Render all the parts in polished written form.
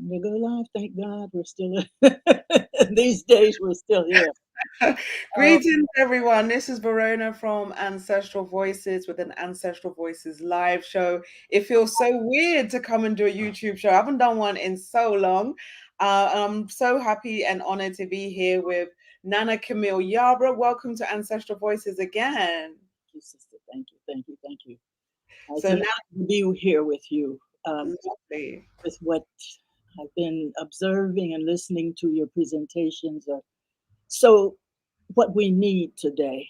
We go live. Thank God we're still these days we're still here. Um, Greetings, everyone. This is Verona from Ancestral Voices with an Ancestral Voices live show. It feels so weird to come and do a YouTube show. I haven't done one in so long. I'm so happy and honored to be here with Nana Camille Yarbrough. Welcome to Ancestral Voices again. thank you, sister. Thank you. Thank you. Thank you. It's So, an now, honor to be here with you. lovely. With what I've been observing and listening to your presentations. So, what we need today,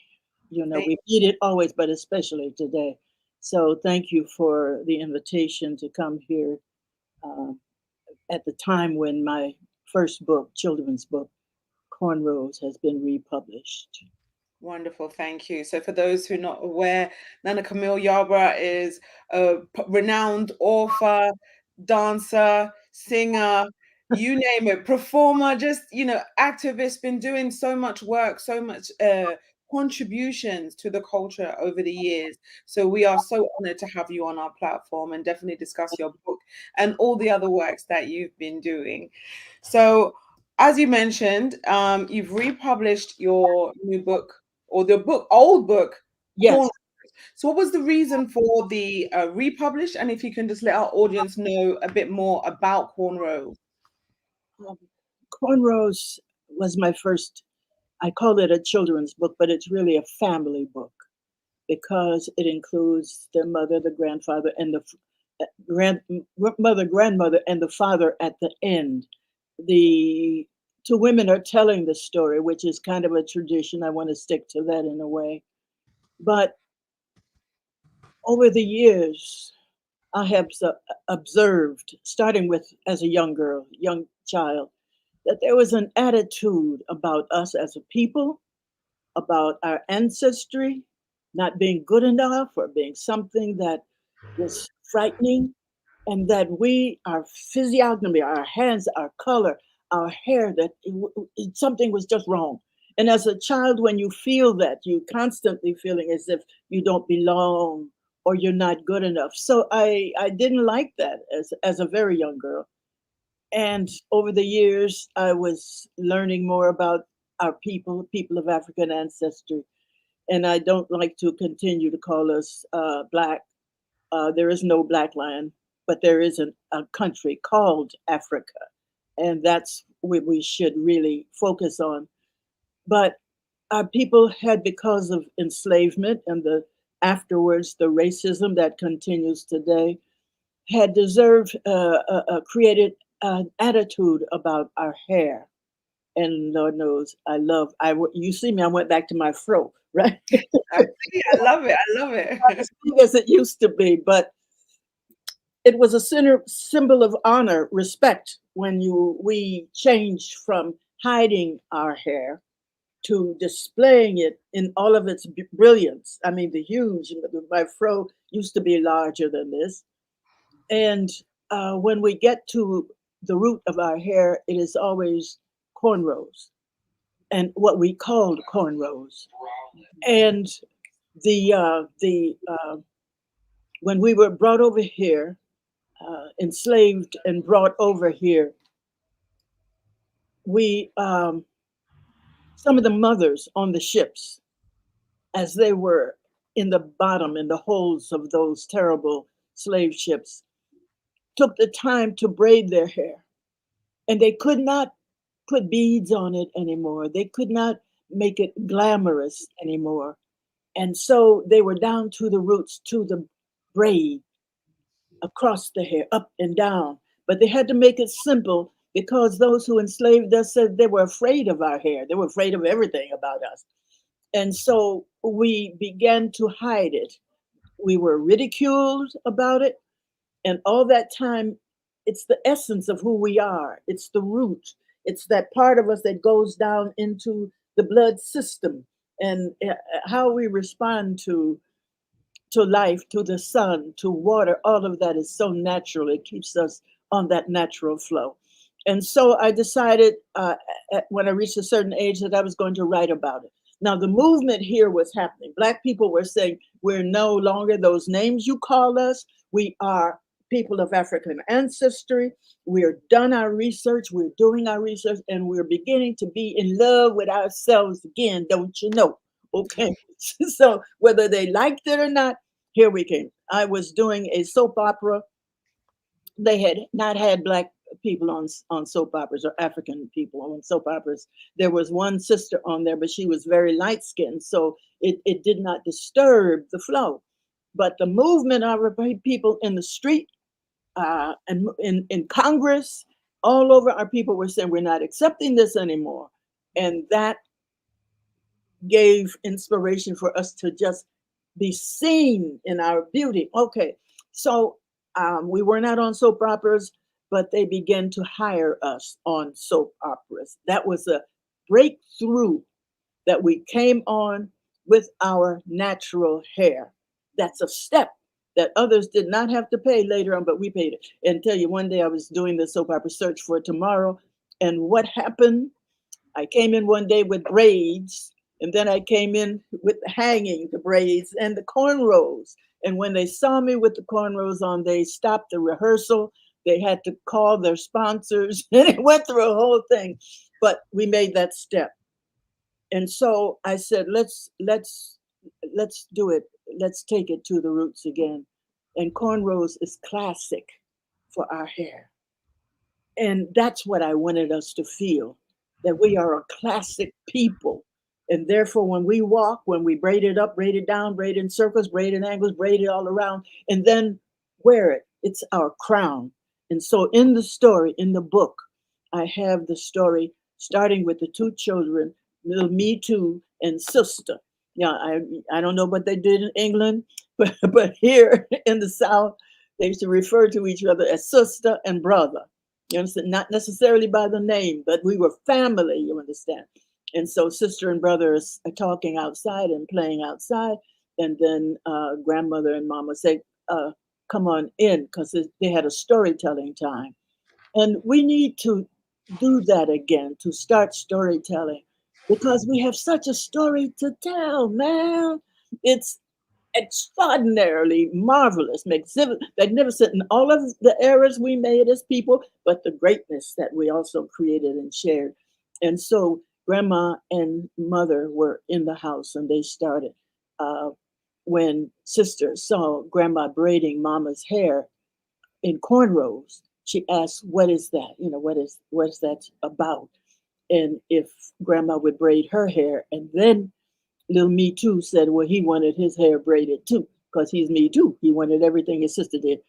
Thank we need it always, but especially today. So, thank you for the invitation to come here uh, at the time when my first book, children's book, Cornrows, has been republished. Wonderful, thank you. So, for those who are not aware, Nana Camille Yarbrough is a renowned author, dancer, singer, you name it, performer, just activist. Been doing so much work, so much contributions to the culture over the years. So, we are so honored to have you on our platform and definitely discuss your book and all the other works that you've been doing. So, as you mentioned, you've republished your new book or the old book, Yes. Corn. So, what was the reason for the republish? And if you can just let our audience know a bit more about Cornrows. Um, Cornrows was my first, I call it a children's book, but it's really a family book because it includes the mother, the grandfather, and the grandmother, grandmother, and the father at the end. The two women are telling the story, which is kind of a tradition. I want to stick to that in a way. But over the years, I have observed, starting with as a young girl, young child, that there was an attitude about us as a people, about our ancestry not being good enough or being something that was frightening, and that our physiognomy, our hands, our color, our hair, that something was just wrong. And as a child, when you feel that, you constantly feeling as if you don't belong or you're not good enough. So I didn't like that as a very young girl. And over the years, I was learning more about our people of African ancestry. And I don't like to continue to call us Black. There is no Black land, but there is a country called Africa. And that's what we should really focus on. But our people had, because of enslavement and the afterwards, the racism that continues today, had deserved, created an attitude about our hair. And Lord knows, you see me, I went back to my fro, right? I see, I love it. I love Not it. as big as it used to be, but it was a symbol of honor, respect when we changed from hiding our hair to displaying it in all of its brilliance. I mean, the huge, my fro used to be larger than this. And when we get to the root of our hair, it is always cornrows and what we called cornrows. And the when we were brought over here, enslaved and brought over here, we some of the mothers on the ships, as they were in the bottom in the holds of those terrible slave ships, took the time to braid their hair, and they could not put beads on it anymore. They could not make it glamorous anymore. And so they were down to the roots, to the braid across the hair, up and down. But they had to make it simple because those who enslaved us said they were afraid of our hair. They were afraid of everything about us. And so we began to hide it. We were ridiculed about it. And all that time, it's the essence of who we are. It's the root. It's that part of us that goes down into the blood system and how we respond to life, to the sun, to water. All of that is so natural. It keeps us on that natural flow. And so I decided when I reached a certain age that I was going to write about it. Now, the movement here was happening. Black people were saying, we're no longer those names you call us. We are people of African ancestry. We're done our research, we're doing our research, and we're beginning to be in love with ourselves again, don't you know? Okay. So whether they liked it or not, here we came. I was doing a soap opera. They had not had black people on soap operas, or African people on soap operas. There was one sister on there, but she was very light skinned, so it did not disturb the flow. But the movement of our people in the street, and in Congress, all over, our people were saying, we're not accepting this anymore. And that gave inspiration for us to just be seen in our beauty. Okay, so we were not on soap operas, but they began to hire us on soap operas. That was a breakthrough, that we came on with our natural hair. That's a step that others did not have to pay later on, but we paid it. And tell you, one day I was doing the soap opera Search for Tomorrow, and what happened? I came in one day with braids, and then I came in with the hanging, the braids, and the cornrows. And when they saw me with the cornrows on, they stopped the rehearsal. They had to call their sponsors, and it went through a whole thing. But we made that step. And so I said, let's do it. Let's take it to the roots again. And cornrows is classic for our hair. And that's what I wanted us to feel, that we are a classic people. And therefore, when we walk, when we braid it up, braid it down, braid in circles, braid in angles, braid it all around, and then wear it, it's our crown. And so, in the story, in the book, I have the story starting with the two children, little Me Too and Sister. Now, I don't know what they did in England, but here in the South, they used to refer to each other as sister and brother. You understand? Not necessarily by the name, but we were family, you understand? And so sister and brothers are talking outside and playing outside. And then grandmother and mama say, come on in, because they had a storytelling time. And we need to do that again, to start storytelling, because we have such a story to tell, man. It's extraordinarily marvelous, magnificent in all of the errors we made as people, but the greatness that we also created and shared. And so grandma and mother were in the house, and they started. Uh, when sister saw grandma braiding mama's hair in cornrows, she asked, "What is that? You know, what is that about?" And if grandma would braid her hair, and then little Me Too said, well, he wanted his hair braided too, because he's Me Too. He wanted everything his sister did.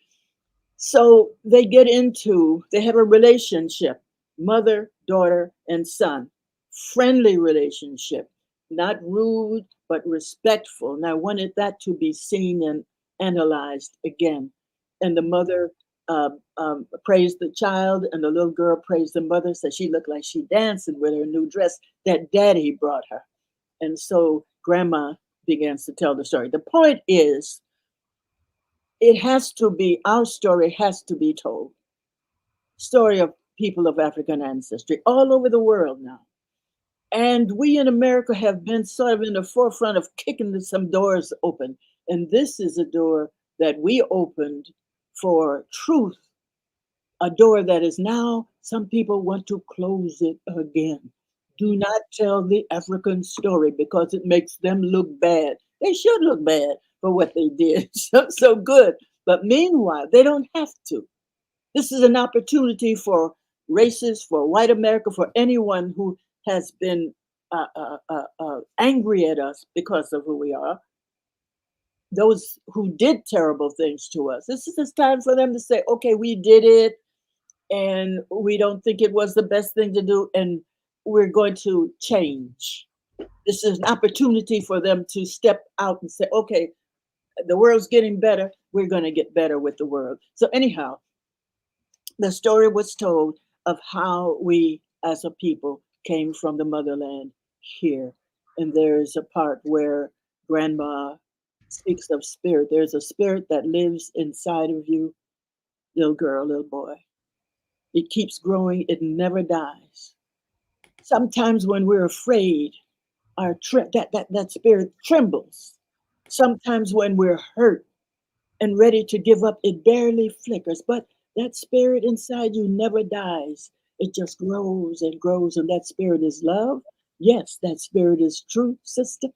So they have a relationship, mother, daughter, and son, friendly relationship, not rude, but respectful. And I wanted that to be seen and analyzed again. And the mother praised the child, and the little girl praised the mother, said she looked like she dancing with her new dress that daddy brought her. And so grandma begins to tell the story. The point is, our story has to be told. Story of people of African ancestry all over the world now. And we in America have been sort of in the forefront of kicking some doors open. And this is a door that we opened for truth, a door that is now, some people want to close it again. Do not tell the African story because it makes them look bad. They should look bad for what they did. So good. But meanwhile, they don't have to. This is an opportunity for racists, for white America, for anyone who has been angry at us because of who we are, those who did terrible things to us. This is this time for them to say, okay, we did it, and we don't think it was the best thing to do, and we're going to change. This is an opportunity for them to step out and say, okay, the world's getting better. We're going to get better with the world. So anyhow, the story was told of how we as a people came from the motherland here. And there's a part where grandma speaks of spirit. There's a spirit that lives inside of you, little girl, little boy. It keeps growing, it never dies. Sometimes when we're afraid, that spirit trembles. Sometimes when we're hurt, and ready to give up. It barely flickers, but that spirit inside you never dies. It just grows and grows, and that spirit is love. Yes, that spirit is truth, sister.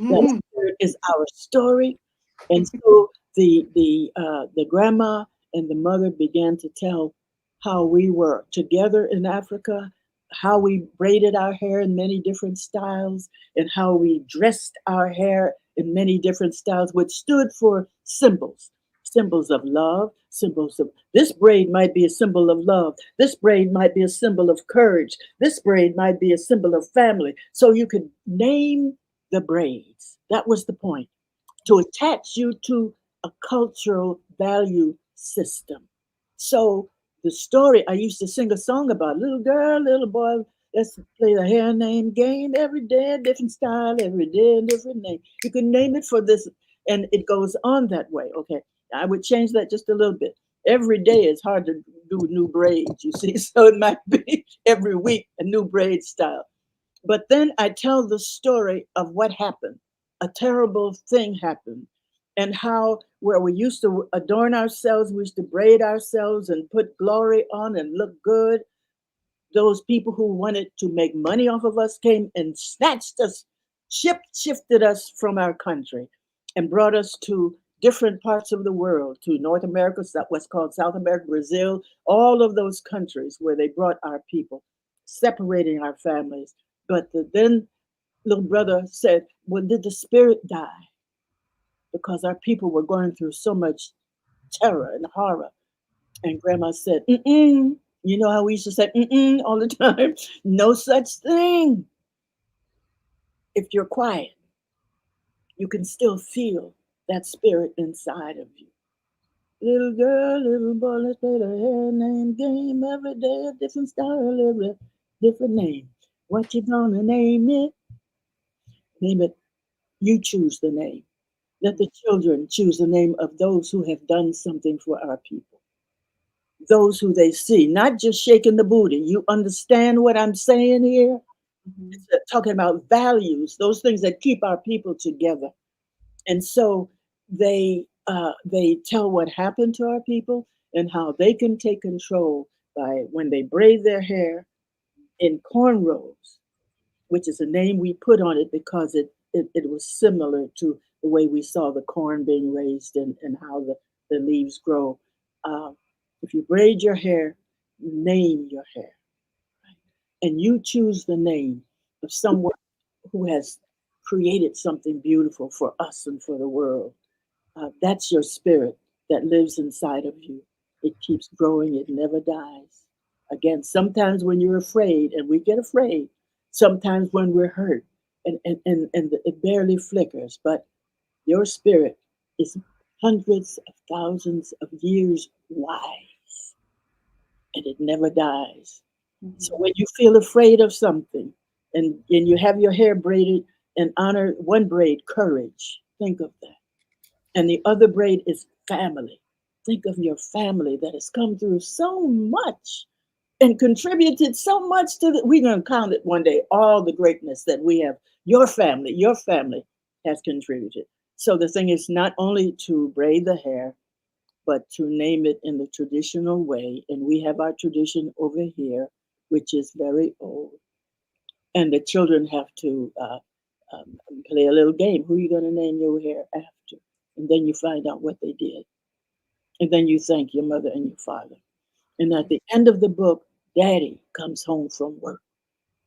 That Mhm. spirit is our story. And so the grandma and the mother began to tell how we were together in Africa, how we braided our hair in many different styles, and how we dressed our hair in many different styles, which stood for symbols. Symbols of love, symbols of this braid might be a symbol of love. This braid might be a symbol of courage. This braid might be a symbol of family. So you could name the braids. That was the point, to attach you to a cultural value system. So the story, I used to sing a song about little girl, little boy, let's play the hair name game every day, a different style, every day, a different name. You can name it for this, and it goes on that way. Okay. I would change that just a little bit. Every day is hard to do new braids, you see. So it might be every week a new braid style. But then I tell the story of what happened. A terrible thing happened, and how where we used to adorn ourselves, we used to braid ourselves and put glory on and look good. Those people who wanted to make money off of us came and snatched us, shifted us from our country, and brought us to different parts of the world, to North America, what's called South America, Brazil, all of those countries where they brought our people, separating our families. But then little brother said, well, did the spirit die? Because our people were going through so much terror and horror. And grandma said, mm-mm. You know how we used to say mm-mm all the time? No such thing. If you're quiet, you can still feel that spirit inside of you. Little girl, little boy, let's play the hair name game every day, a different style, every different name. What you gonna name it? Name it. You choose the name. Let the children choose the name of those who have done something for our people, those who they see, not just shaking the booty. You understand what I'm saying here? Mhm. It's talking about values, those things that keep our people together. And so they tell what happened to our people and how they can take control by when they braid their hair in cornrows, which is a name we put on it because it was similar to the way we saw the corn being raised and how the leaves grow. Um, if you braid your hair, name your hair, and you choose the name of someone who has created something beautiful for us and for the world. That's your spirit that lives inside of you. It keeps growing, it never dies. Again, sometimes when you're afraid, and we get afraid, sometimes when we're hurt, and it barely flickers, but your spirit is hundreds of thousands of years wise, and it never dies. So Mhm. when you feel afraid of something, and you have your hair braided and honor one braid, courage, think of that. And the other braid is family. Think of your family that has come through so much and contributed so much to the, we're going to count it one day, all the greatness that we have. Your family has contributed. So the thing is not only to braid the hair, but to name it in the traditional way. And we have our tradition over here, which is very old. And the children have to play a little game. Who are you going to name your hair after? And then you find out what they did. And then you thank your mother and your father. And at the end of the book, daddy comes home from work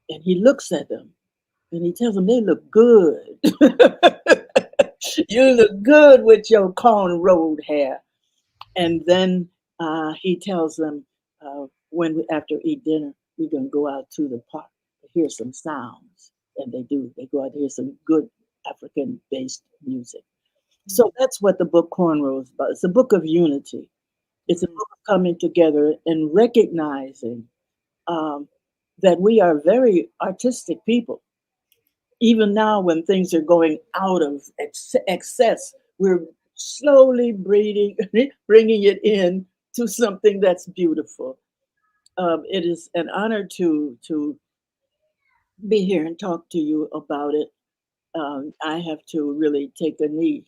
and he looks at them and he tells them they look good. You look good with your cornrowed hair. And then he tells them, when we, after we eat dinner, we're going to go out to the park to hear some sounds. And they do. They go out to hear some good African based music. So that's what the book Cornrows is about. It's a book of unity. It's a Mhm. book of coming together and recognizing um, that we are very artistic people. Even now, when things are going out of excess, we're slowly breeding, bringing it in to something that's beautiful. It is an honor to be here and talk to you about it. I have to really take a knee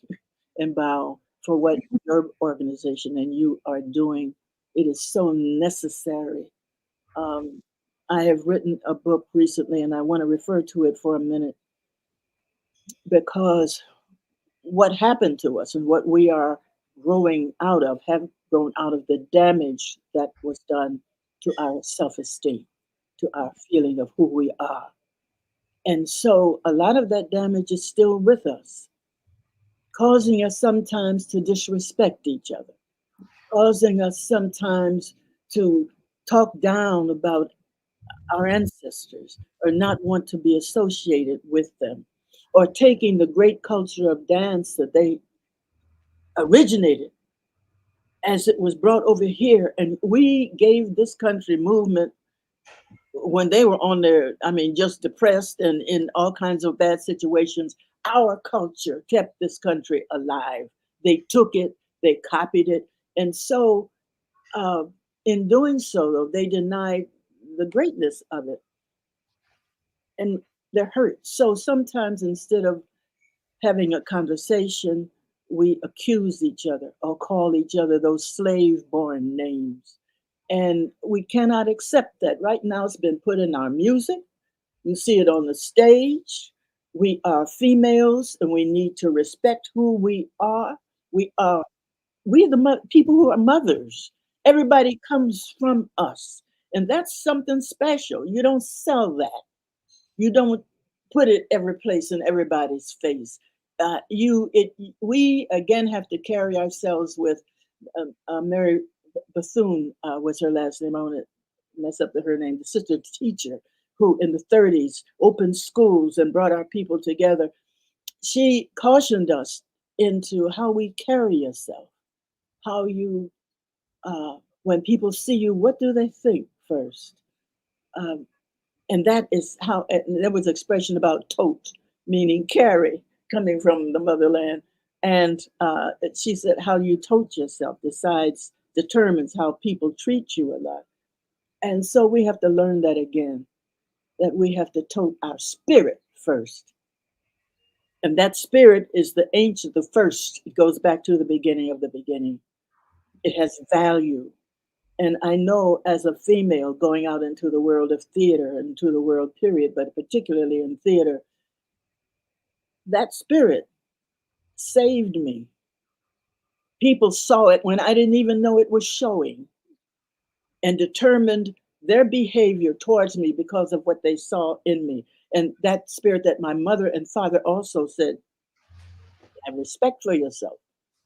and bow for what your organization and you are doing. It is so necessary. Um, I have written a book recently, and I want to refer to it for a minute because what happened to us and what we are growing out of have grown out of the damage that was done to our self-esteem, to our feeling of who we are. And so a lot of that damage is still with us, causing us sometimes to disrespect each other, causing us sometimes to talk down about our ancestors or not want to be associated with them, or taking the great culture of dance that they originated as it was brought over here. And we gave this country movement when they were on their, I mean, just depressed and in all kinds of bad situations. Our culture kept this country alive. They took it, they copied it. And so, uh, in doing so, though, they denied the greatness of it and they're hurt. So sometimes instead of having a conversation, we accuse each other or call each other those slave born names. And we cannot accept that. Right now, it's been put in our music. You see it on the stage. We are females and we need to respect who we are. We are people who are mothers. Everybody comes from us. And that's something special. You don't sell that. You don't put it every place in everybody's face. We again have to carry ourselves with Mary Bethune was her last name. I want to mess up her name. The sister teacher who in the 30s opened schools and brought our people together. She cautioned us into how we carry yourself, how you when people see you, what do they think first? Um, and that is how and there was expression about tote, meaning carry, coming from the motherland. And she said, how you tote yourself decides, determines how people treat you a lot. And so we have to learn that again, that we have to tote our spirit first. And that spirit is the ancient, the first. It goes back to the beginning of the beginning. It has value. And I know as a female going out into the world of theater and to the world period, but particularly in theater, that spirit saved me. People saw it when I didn't even know it was showing and determined their behavior towards me because of what they saw in me. And that spirit that my mother and father also said, have respect for yourself.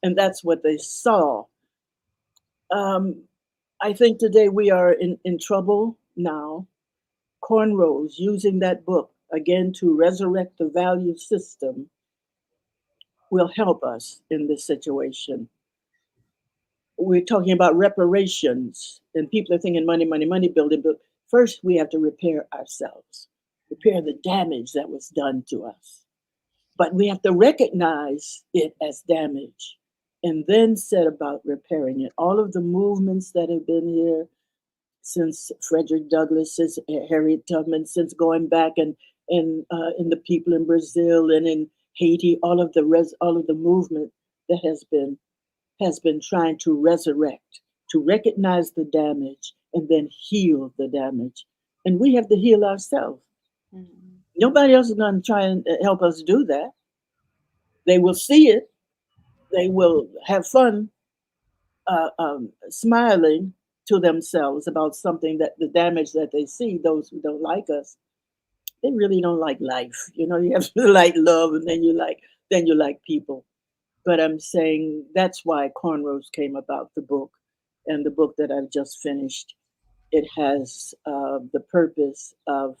And that's what they saw. Um, I think today we are in trouble now. Cornrows, using that book again to resurrect the value system, will help us in this situation. We're talking about reparations, and people are thinking money, money, money building, but first we have to repair ourselves, repair the damage that was done to us. But we have to recognize it as damage and then set about repairing it. All of the movements that have been here since Frederick Douglass, since Harriet Tubman, since going back and in the people in Brazil and in Haiti, all of the movement that has been trying to resurrect, to recognize the damage and then heal the damage. And we have to heal ourselves. Mhm. Nobody else is going to try and help us do that. They will see it. They will have fun smiling to themselves about something that the damage that they see. Those who don't like us, they really don't like life. You know, you have to like love, and then you like people. But I'm saying that's why Cornrows came about, the book, and the book that I've just finished. It has the purpose of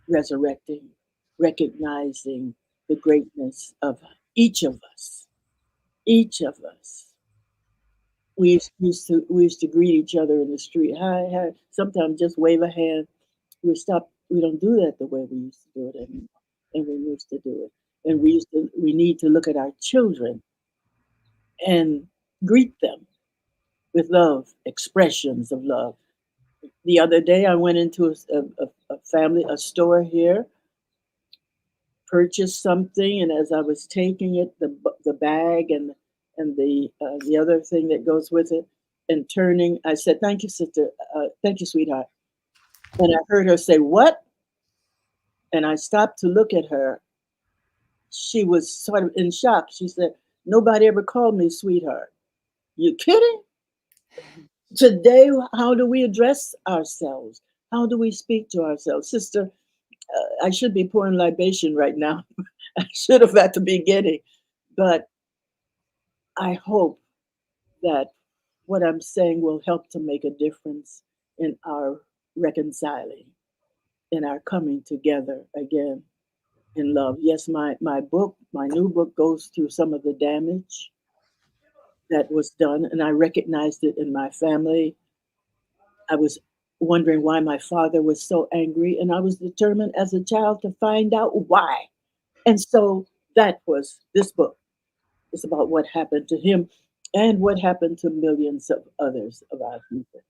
resurrecting, recognizing the greatness of each of us. Each of us. We used to greet each other in the street. Hi, hi. Sometimes just wave a hand. We don't do that the way we used to do it anymore. And we used to do it. And we need to look at our children and greet them with love, expressions of love. The other day I went into a family, a store here purchased something, and as I was taking it, the bag and the other thing that goes with it, and turning, I said, "Thank you, sister. Thank you, sweetheart." And I heard her say, "What?" And I stopped to look at her. She was sort of in shock. She said, "Nobody ever called me sweetheart." You kidding? Today, how do we address ourselves? How do we speak to ourselves? Sister, I should be pouring libation right now. I should have at the beginning. But I hope that what I'm saying will help to make a difference in our reconciling, in our coming together again in love. Yes, my book, my new book goes through some of the damage that was done, and I recognized it in my family. I was wondering why my father was so angry, and I was determined as a child to find out why. And so that was this book. It's about what happened to him and what happened to millions of others of our people.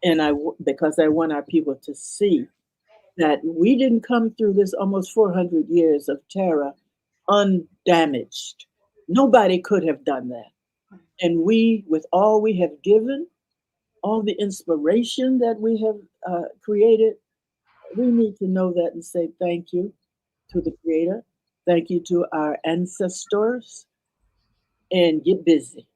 And because I want our people to see that we didn't come through this almost 400 years of terror undamaged. Nobody could have done that. And we, with all we have given, all the inspiration that we have created, we need to know that and say thank you to the Creator. Thank you to our ancestors and get busy.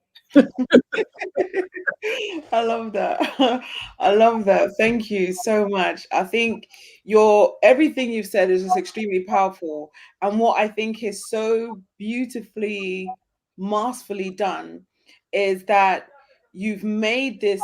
I love that. I love that. Thank you so much. I think your everything you've said is just extremely powerful. And what I think is so beautifully, masterfully done is that you've made this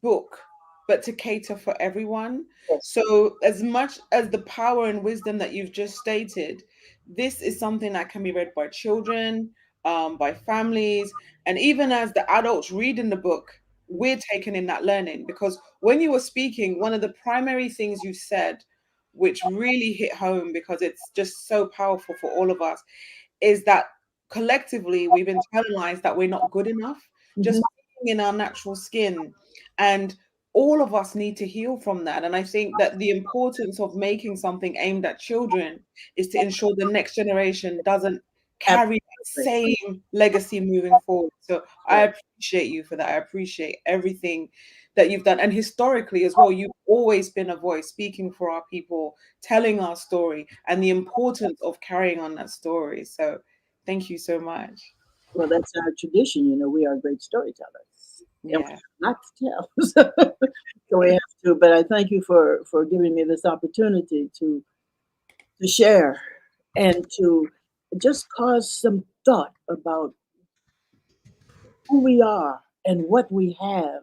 book, but to cater for everyone. Yes. So, as much as the power and wisdom that you've just stated, this is something that can be read by children, by families, and even as the adults reading the book, we're taking in that learning. Because when you were speaking, one of the primary things you said, which really hit home because it's just so powerful for all of us, is that collectively we've internalized that we're not good enough, Mhm. just being in our natural skin. And all of us need to heal from that. And I think that the importance of making something aimed at children is to ensure the next generation doesn't carry that Absolutely. same legacy moving forward. So I Right. appreciate you for that. I appreciate everything that you've done. And historically as well, you've always been a voice speaking for our people, telling our story and the importance of carrying on that story. So thank you so much. Well, that's our tradition. You know, we are great storytellers, and we Yeah. have a lot to tell. So we have to. But I thank you for giving me this opportunity to share and to just cause some thought about who we are and what we have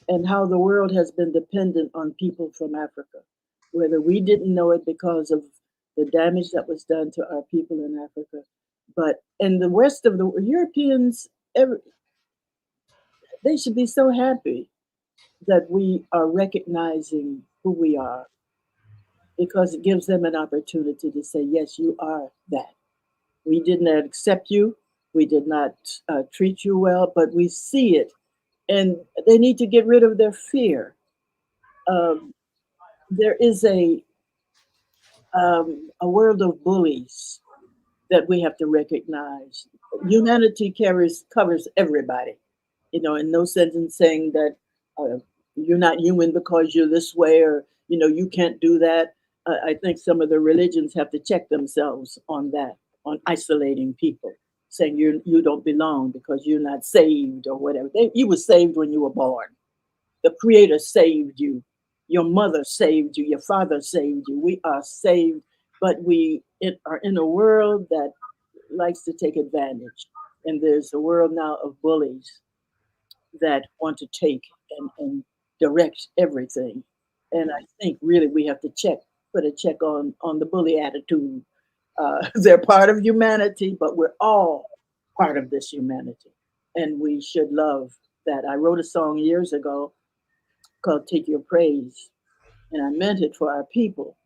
and how the world has been dependent on people from Africa, whether we didn't know it because of the damage that was done to our people in Africa. But in the rest of the Europeans, they should be so happy that we are recognizing who we are because it gives them an opportunity to say, yes, you are that. We did not accept you, we did not treat you well, but we see it. And they need to get rid of their fear. Um, there is a world of bullies that we have to recognize. Humanity covers everybody, you know, in no sense in saying that uh, you're not human because you're this way or you know you can't do that. I think some of the religions have to check themselves on that, on isolating people, saying you don't belong because you're not saved or whatever. You were saved when you were born. The Creator saved you. Your mother saved you. Your father saved you. We are saved, but are in a world that likes to take advantage. And there's a world now of bullies that want to take and direct everything. And I think really we have to put a check on the bully attitude. They're part of humanity, but we're all part of this humanity. And we should love that. I wrote a song years ago called Take Your Praise. And I meant it for our people